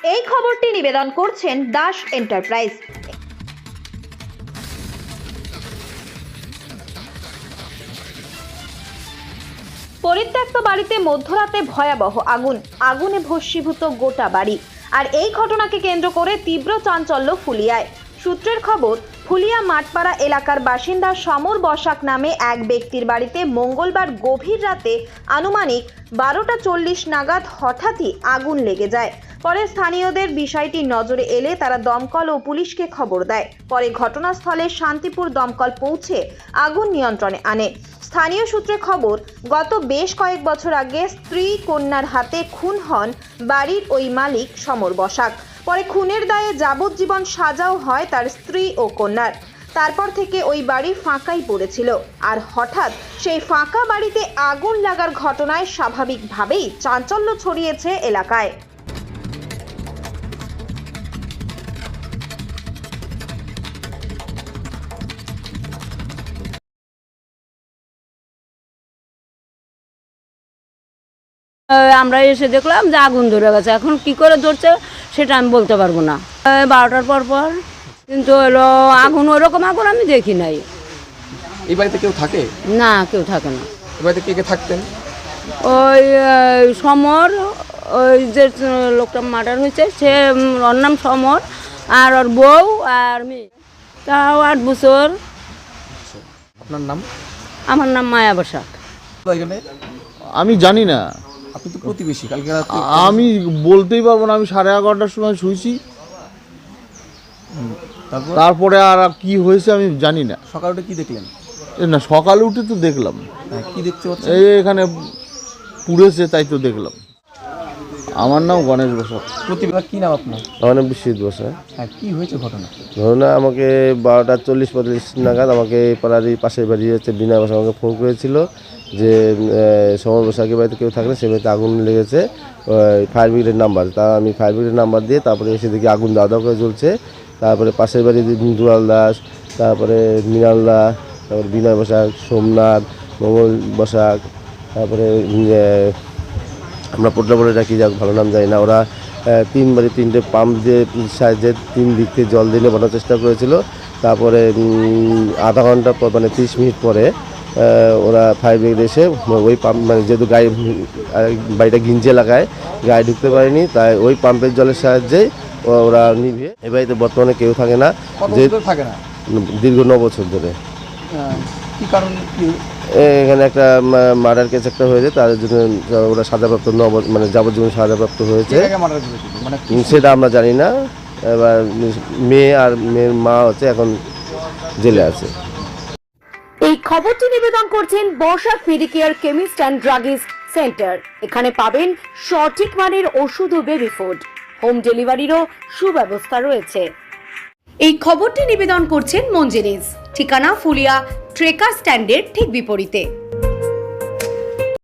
এই খবরটি নিবেদন করছেন দাস এন্টারপ্রাইজ। পরিত্যক্ত বাড়িতে মধ্যরাতে ভয়াবহ আগুনে ভস্মীভূত গোটা বাড়ি। আর এই ঘটনাকে কেন্দ্র করে তীব্র চাঞ্চল্য ফুলিয়ায়। সূত্রের খবর, ফুলিয়া মাঠপাড়া এলাকার বাসিন্দা সমর বসাক নামে এক ব্যক্তির বাড়িতে মঙ্গলবার গভীর রাতে আনুমানিক 12:40 নাগাদ হঠাৎই আগুন লেগে যায়। পরে স্থানীয়দের বিষয়টি নজরে এলে তারা দমকল ও পুলিশকে খবর দেয়। পরে ঘটনাস্থলে শান্তিপুর দমকল পৌঁছে আগুন নিয়ন্ত্রণে আনে। স্থানীয় সূত্রে খবর, গত বেশ কয়েক বছর আগে স্ত্রী কন্যার হাতে খুন হন বাড়ির ওই মালিক সমর বসাক। পরে খুনের দায়ে যাবজ্জীবন সাজাও হয় তার স্ত্রী ও কন্যার। তারপর থেকে ওই বাড়ি ফাঁকাই পড়েছিল। আর হঠাৎ সেই ফাঁকা বাড়িতে আগুন লাগার ঘটনায় স্বাভাবিকভাবেই চাঞ্চল্য ছড়িয়েছে এলাকায়। আমরা এসে দেখলাম যে আগুন ধরে গেছে। এখন কি করে ধরছে সেটা আমি বলতে পারবো না। 12টার পর কিন্তু হলো আগুন, ওইরকম আগুন আমি দেখি নাই। এই বাড়িতে কেউ থাকে না, কেউ থাকে না। এই বাড়িতে কে কে থাকতেন? ওই সমর, ওই যে লোকটা মার্ডার হয়েছে সে, ওর নাম সমর, আর ওর বউ আর মেয়ে, তাও 8 বছর। আপনার নাম? আমার নাম মায়া বসাক। এখানে আমি জানি না, আপনি তো প্রতিবেশী। কালকে রাতে আমি বলতেই পারবো না। আমি 11:30টার সময় শুয়েছি, তারপরে আর কি হয়েছে আমি জানি না। সকালে উঠে কি দেখলেন? না, সকালে উঠে তো দেখলাম কি দেখতে পাচ্ছেন? এই এখানে পুড়েছে, তাই তো দেখলাম। আমার নাম গণেশ বসাক। প্রতিবেশী কি নাম আপনার? আমার নাম বিশ্বজিৎ বসাক। হ্যাঁ, কি হয়েছে ঘটনা? ধরুন আমাকে 12:40-45 নাগাদ আমাকে পাড়ারই পাশের বাড়ি হচ্ছে বিনা বসা আমাকে ফোন করেছিল যে সমর বসাকের বাড়িতে কেউ থাকলে সে বাড়িতে আগুন লেগেছে, ফায়ার ব্রিগেডের নাম্বার। তা আমি ফায়ার ব্রিগেডের নাম্বার দিয়ে তারপরে এসে দেখি আগুন দাওয়া দাওয়া করে জ্বলছে। তারপরে পাশের বাড়ি দুলাল দাস, তারপরে মৃণাল দা, তারপরে বিনয় বসাক, সোমনাথ, মঙ্গল বসাক, তারপরে আমরা পোটলা বলে ডাকি, যাক ভালো নাম জানি না। ওরা 3 পাম্প দিয়ে সাহায্যে 3 দিক থেকে জল দিয়ে নেবানোর চেষ্টা করেছিল। তারপরে আধা ঘন্টা পর, মানে 30 মিনিট পরে ওরা ফায়ার ব্রিগেড এসে ওই পাম্প, মানে যেহেতু গায়ে বাড়িটা গিঞ্জি এলাকায় গায়ে ঢুকতে পারেনি, তাই ওই পাম্পের জলের সাহায্যে ওরা নিভিয়ে। এই বাড়িতে বর্তমানে কেউ থাকে না, যে থাকে না দীর্ঘ 9 বছর ধরে। কি কারণ? এখানে একটা মার্ডার কেস একটা হয়েছে, তার জন্য ওরা সাজাপ্রাপ্ত, মানে যাবজ্জীবন সাজাপ্রাপ্ত হয়েছে। মানে সেটা আমরা জানি না। এবার মেয়ে আর মেয়ের মা হচ্ছে এখন জেলে আছে। এই খবরটি নিবেদন করছেন Basak Medicare chemist and druggist centre. এখানে পাবেন সঠিক মানের ওষুধ ও বেবি ফুড। হোম ডেলিভারিরও সুব্যবস্থা রয়েছে। এই খবরটি নিবেদন করছেন মঞ্জেরিজ। ঠিকানা ফুলিয়া ট্রেকার স্ট্যান্ডের ঠিক বিপরীতে।